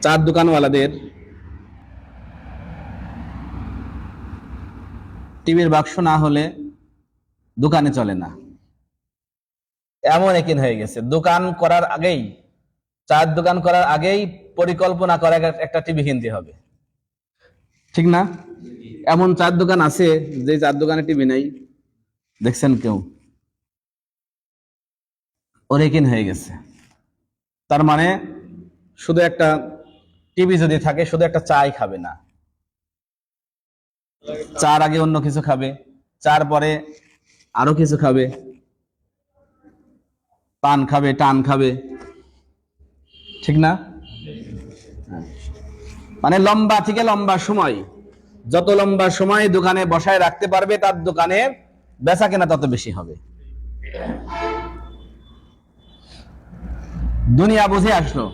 চার দোকানওয়ালাদের টিভির বাক্স না হলে দোকানে চলে না, এমন একিন হয়ে গেছে। দোকান করার আগেই, চার দোকান করার আগেই পরিকল্পনা করা একটা টিভি কিনতে হবে, ঠিক না? এমন চার দোকান আছে যে চার দোকানে টিভি নাই, দেখছেন কেউ? ওর একিন হয়ে গেছে। তার মানে শুধু একটা টিভি যদি থাকে, শুধু একটা চাই খাবে না, চার আগে অন্য কিছু খাবে, চার পরে আরো কিছু খাবে, পান খাবে, টান খাবে, ঠিক না? মানে লম্বা থেকে লম্বা সময়, যত লম্বা সময় দোকানে বসায় রাখতে পারবে, তার দোকানে বেচা কেনা তত বেশি হবে। দুনিয়া বুঝে আসলো।